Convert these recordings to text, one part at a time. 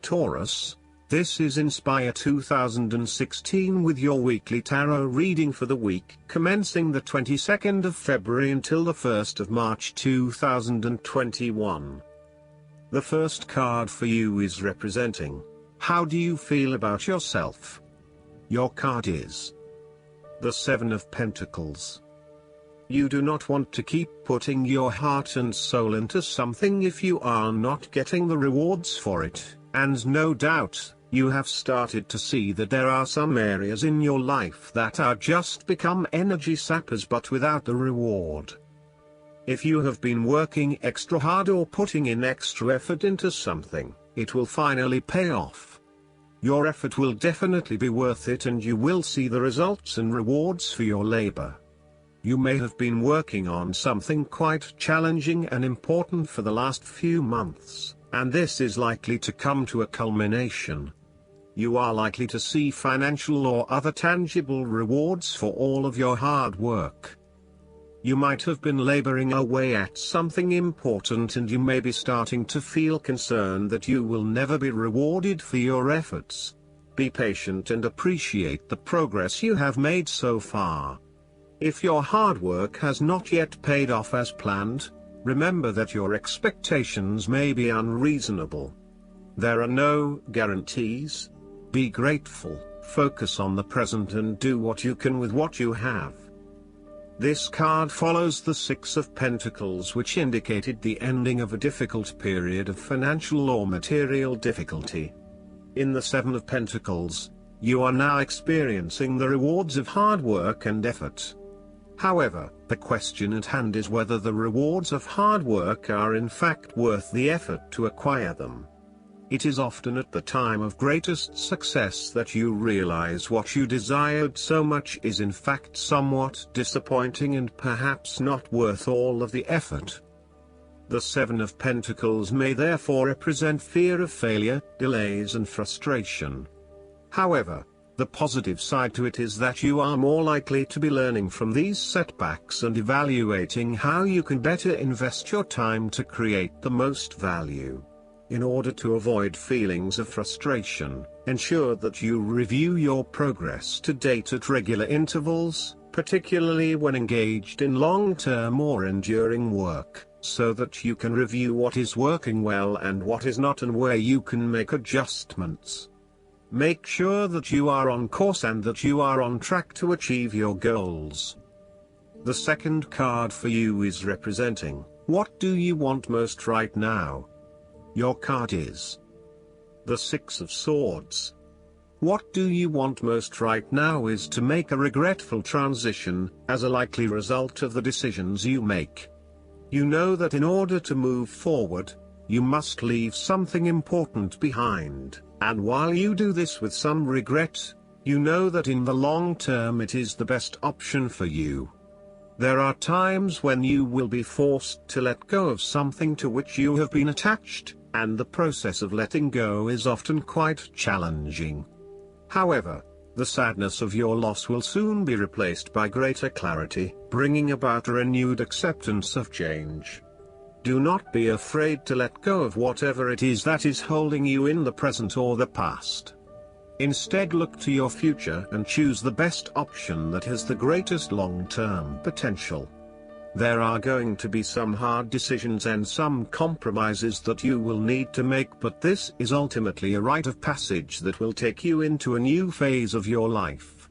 Taurus. This is Inspire 2016 with your weekly tarot reading for the week commencing the 22nd of February until the 1st of March 2021. The first card for you is representing, how do you feel about yourself? Your card is the Seven of Pentacles. You do not want to keep putting your heart and soul into something if you are not getting the rewards for it, and no doubt, you have started to see that there are some areas in your life that are just become energy sappers but without the reward. If you have been working extra hard or putting in extra effort into something, it will finally pay off. Your effort will definitely be worth it and you will see the results and rewards for your labor. You may have been working on something quite challenging and important for the last few months, and this is likely to come to a culmination. You are likely to see financial or other tangible rewards for all of your hard work. You might have been laboring away at something important and you may be starting to feel concerned that you will never be rewarded for your efforts. Be patient and appreciate the progress you have made so far. If your hard work has not yet paid off as planned, remember that your expectations may be unreasonable. There are no guarantees. Be grateful, focus on the present and do what you can with what you have. This card follows the Six of Pentacles, which indicated the ending of a difficult period of financial or material difficulty. In the Seven of Pentacles, you are now experiencing the rewards of hard work and effort. However, the question at hand is whether the rewards of hard work are in fact worth the effort to acquire them. It is often at the time of greatest success that you realize what you desired so much is in fact somewhat disappointing and perhaps not worth all of the effort. The Seven of Pentacles may therefore represent fear of failure, delays and frustration. However, the positive side to it is that you are more likely to be learning from these setbacks and evaluating how you can better invest your time to create the most value. In order to avoid feelings of frustration, ensure that you review your progress to date at regular intervals, particularly when engaged in long-term or enduring work, so that you can review what is working well and what is not and where you can make adjustments. Make sure that you are on course and that you are on track to achieve your goals. The second card for you is representing, what do you want most right now? Your card is the Six of Swords. What do you want most right now is to make a regretful transition, as a likely result of the decisions you make. You know that in order to move forward, you must leave something important behind. And while you do this with some regret, you know that in the long term it is the best option for you. There are times when you will be forced to let go of something to which you have been attached, and the process of letting go is often quite challenging. However, the sadness of your loss will soon be replaced by greater clarity, bringing about a renewed acceptance of change. Do not be afraid to let go of whatever it is that is holding you in the present or the past. Instead, look to your future and choose the best option that has the greatest long-term potential. There are going to be some hard decisions and some compromises that you will need to make, but this is ultimately a rite of passage that will take you into a new phase of your life.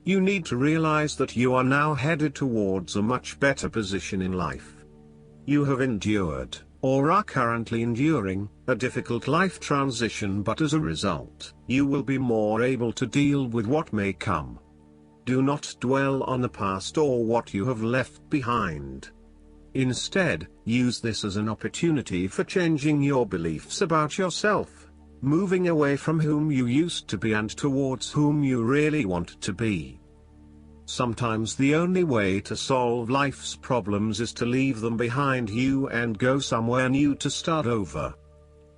You need to realize that you are now headed towards a much better position in life. You have endured, or are currently enduring, a difficult life transition, but as a result, you will be more able to deal with what may come. Do not dwell on the past or what you have left behind. Instead, use this as an opportunity for changing your beliefs about yourself, moving away from whom you used to be and towards whom you really want to be. Sometimes the only way to solve life's problems is to leave them behind you and go somewhere new to start over.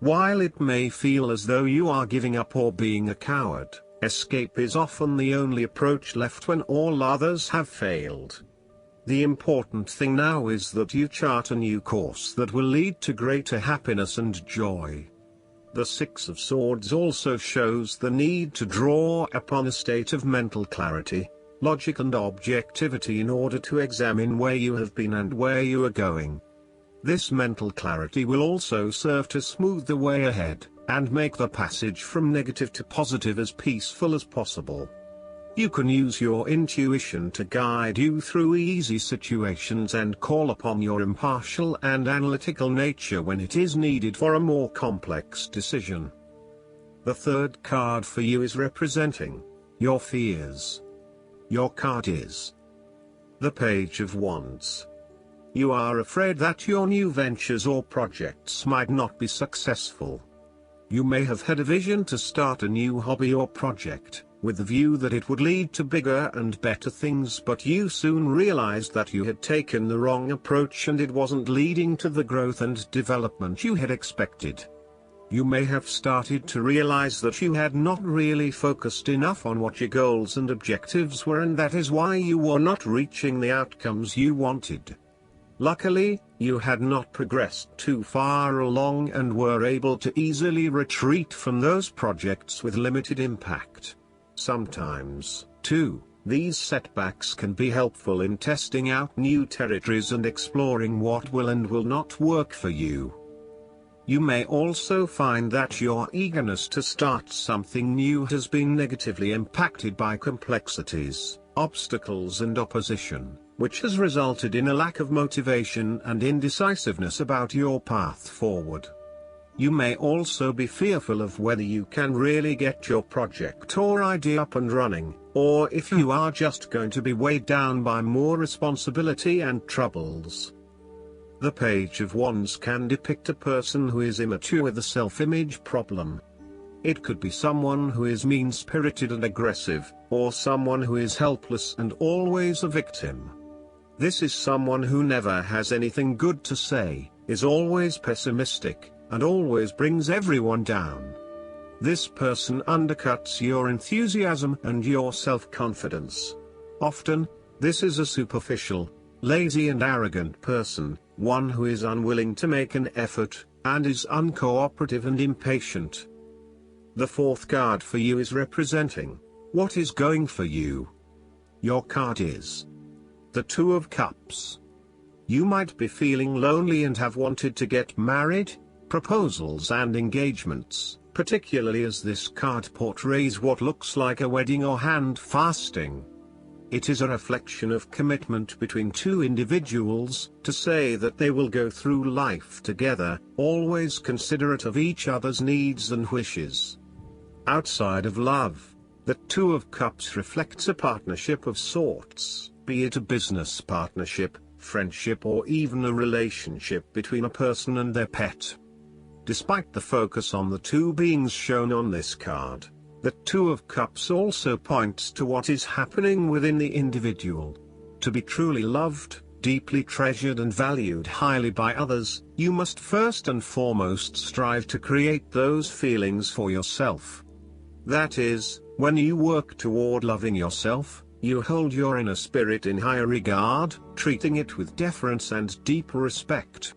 While it may feel as though you are giving up or being a coward, escape is often the only approach left when all others have failed. The important thing now is that you chart a new course that will lead to greater happiness and joy. The Six of Swords also shows the need to draw upon a state of mental clarity, logic and objectivity in order to examine where you have been and where you are going. This mental clarity will also serve to smooth the way ahead, and make the passage from negative to positive as peaceful as possible. You can use your intuition to guide you through easy situations and call upon your impartial and analytical nature when it is needed for a more complex decision. The third card for you is representing your fears. Your card is the Page of Wands. You are afraid that your new ventures or projects might not be successful. You may have had a vision to start a new hobby or project, with the view that it would lead to bigger and better things, but you soon realized that you had taken the wrong approach and it wasn't leading to the growth and development you had expected. You may have started to realize that you had not really focused enough on what your goals and objectives were, and that is why you were not reaching the outcomes you wanted. Luckily, you had not progressed too far along and were able to easily retreat from those projects with limited impact. Sometimes, too, these setbacks can be helpful in testing out new territories and exploring what will and will not work for you. You may also find that your eagerness to start something new has been negatively impacted by complexities, obstacles and opposition, which has resulted in a lack of motivation and indecisiveness about your path forward. You may also be fearful of whether you can really get your project or idea up and running, or if you are just going to be weighed down by more responsibility and troubles. The Page of Wands can depict a person who is immature with a self-image problem. It could be someone who is mean-spirited and aggressive, or someone who is helpless and always a victim. This is someone who never has anything good to say, is always pessimistic, and always brings everyone down. This person undercuts your enthusiasm and your self-confidence. Often, this is a superficial, lazy and arrogant person, one who is unwilling to make an effort, and is uncooperative and impatient. The fourth card for you is representing what is going for you. Your card is the Two of Cups. You might be feeling lonely and have wanted to get married, proposals and engagements, particularly as this card portrays what looks like a wedding or hand fasting. It is a reflection of commitment between two individuals, to say that they will go through life together, always considerate of each other's needs and wishes. Outside of love, the Two of Cups reflects a partnership of sorts, be it a business partnership, friendship or even a relationship between a person and their pet. Despite the focus on the two beings shown on this card, the Two of Cups also points to what is happening within the individual. To be truly loved, deeply treasured and valued highly by others, you must first and foremost strive to create those feelings for yourself. That is, when you work toward loving yourself, you hold your inner spirit in higher regard, treating it with deference and deep respect.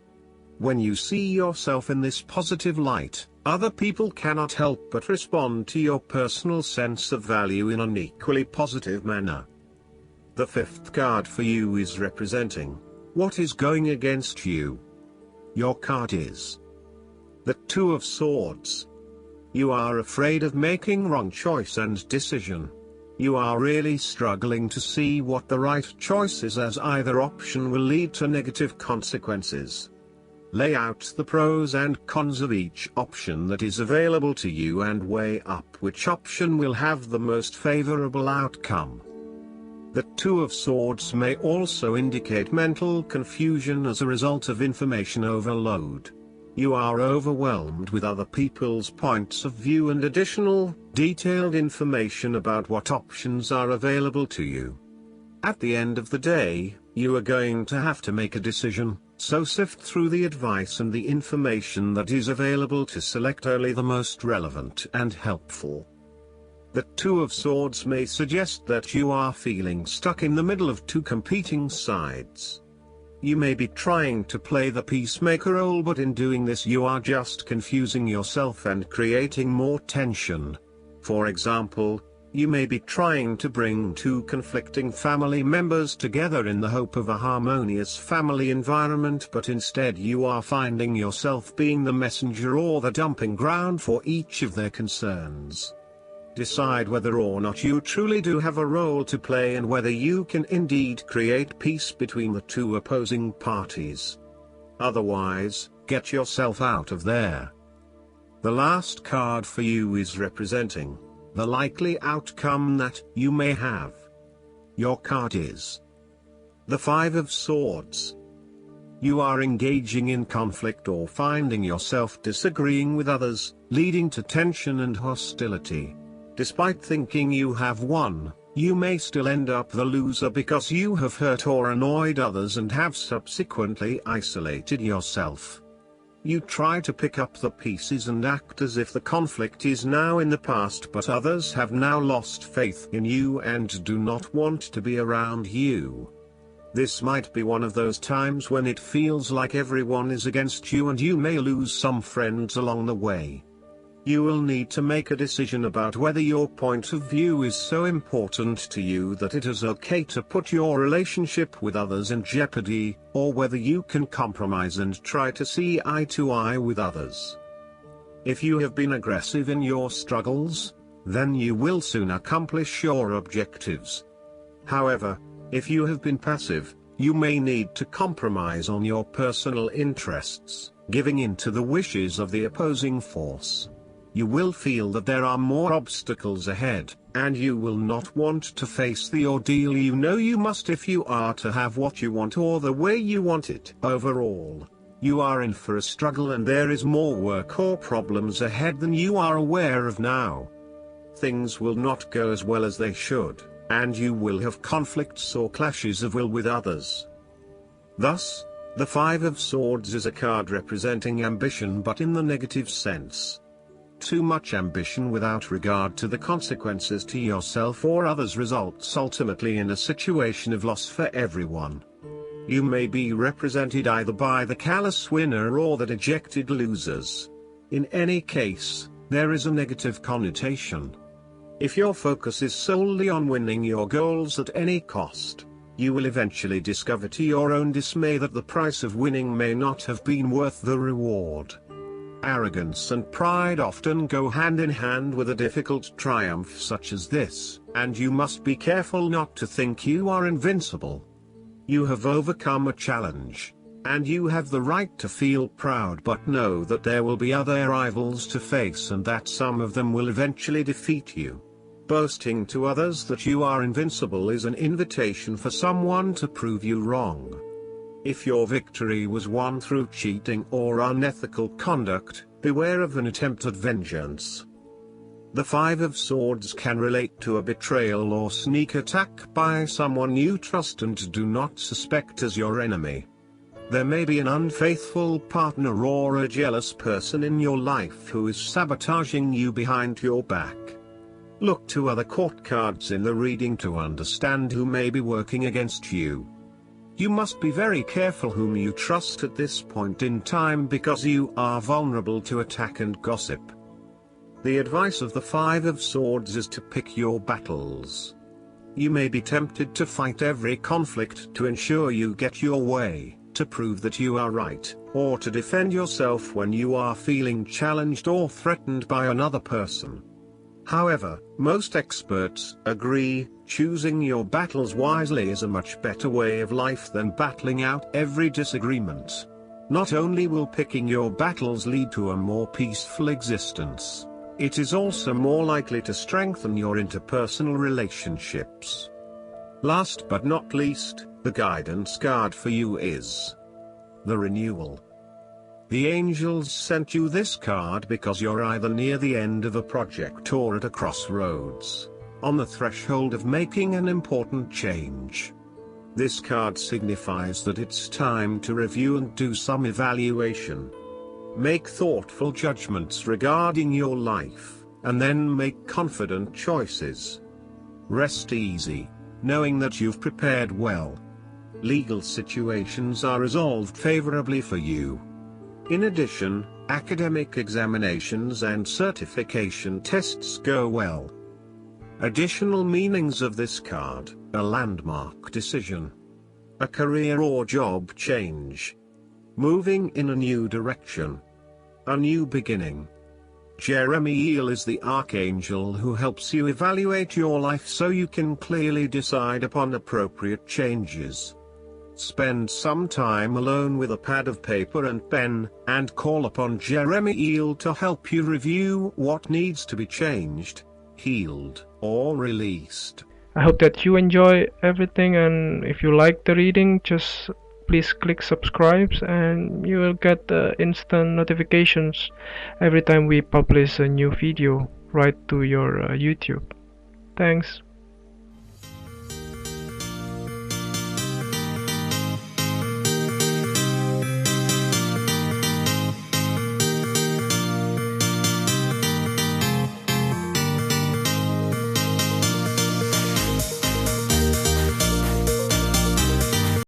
When you see yourself in this positive light, other people cannot help but respond to your personal sense of value in an equally positive manner. The fifth card for you is representing what is going against you. Your card is the Two of Swords. You are afraid of making wrong choice and decision. You are really struggling to see what the right choice is, as either option will lead to negative consequences. Lay out the pros and cons of each option that is available to you and weigh up which option will have the most favorable outcome. The Two of Swords may also indicate mental confusion as a result of information overload. You are overwhelmed with other people's points of view and additional, detailed information about what options are available to you. At the end of the day, you are going to have to make a decision, so sift through the advice and the information that is available to select only the most relevant and helpful. The Two of Swords may suggest that you are feeling stuck in the middle of two competing sides. You may be trying to play the peacemaker role, but in doing this you are just confusing yourself and creating more tension. For example, you may be trying to bring two conflicting family members together in the hope of a harmonious family environment, but instead you are finding yourself being the messenger or the dumping ground for each of their concerns. Decide whether or not you truly do have a role to play and whether you can indeed create peace between the two opposing parties. Otherwise, get yourself out of there. The last card for you is representing the likely outcome that you may have. Your card is the Five of Swords. You are engaging in conflict or finding yourself disagreeing with others, leading to tension and hostility. Despite thinking you have won, you may still end up the loser because you have hurt or annoyed others and have subsequently isolated yourself. You try to pick up the pieces and act as if the conflict is now in the past, but others have now lost faith in you and do not want to be around you. This might be one of those times when it feels like everyone is against you and you may lose some friends along the way. You will need to make a decision about whether your point of view is so important to you that it is okay to put your relationship with others in jeopardy, or whether you can compromise and try to see eye to eye with others. If you have been aggressive in your struggles, then you will soon accomplish your objectives. However, if you have been passive, you may need to compromise on your personal interests, giving in to the wishes of the opposing force. You will feel that there are more obstacles ahead, and you will not want to face the ordeal you know you must if you are to have what you want or the way you want it. Overall, you are in for a struggle and there is more work or problems ahead than you are aware of now. Things will not go as well as they should, and you will have conflicts or clashes of will with others. Thus, the Five of Swords is a card representing ambition, but in the negative sense. Too much ambition without regard to the consequences to yourself or others results ultimately in a situation of loss for everyone. You may be represented either by the callous winner or the dejected losers. In any case, there is a negative connotation. If your focus is solely on winning your goals at any cost, you will eventually discover to your own dismay that the price of winning may not have been worth the reward. Arrogance and pride often go hand in hand with a difficult triumph such as this, and you must be careful not to think you are invincible. You have overcome a challenge, and you have the right to feel proud, but know that there will be other rivals to face and that some of them will eventually defeat you. Boasting to others that you are invincible is an invitation for someone to prove you wrong. If your victory was won through cheating or unethical conduct, beware of an attempt at vengeance. The Five of Swords can relate to a betrayal or sneak attack by someone you trust and do not suspect as your enemy. There may be an unfaithful partner or a jealous person in your life who is sabotaging you behind your back. Look to other court cards in the reading to understand who may be working against you. You must be very careful whom you trust at this point in time because you are vulnerable to attack and gossip. The advice of the Five of Swords is to pick your battles. You may be tempted to fight every conflict to ensure you get your way, to prove that you are right, or to defend yourself when you are feeling challenged or threatened by another person. However, most experts agree, choosing your battles wisely is a much better way of life than battling out every disagreement. Not only will picking your battles lead to a more peaceful existence, it is also more likely to strengthen your interpersonal relationships. Last but not least, the guidance card for you is the Renewal. The angels sent you this card because you're either near the end of a project or at a crossroads, on the threshold of making an important change. This card signifies that it's time to review and do some evaluation. Make thoughtful judgments regarding your life, and then make confident choices. Rest easy, knowing that you've prepared well. legal situations are resolved favorably for you. In addition, academic examinations and certification tests go well. Additional meanings of this card: a landmark decision, a career or job change, moving in a new direction, a new beginning. Jeremiel is the archangel who helps you evaluate your life so you can clearly decide upon appropriate changes. Spend some time alone with a pad of paper and pen, and call upon Jeremiel to help you review what needs to be changed, healed, or released. I hope that you enjoy everything, and if you like the reading, just please click subscribe and you will get instant notifications every time we publish a new video right to your YouTube. Thanks.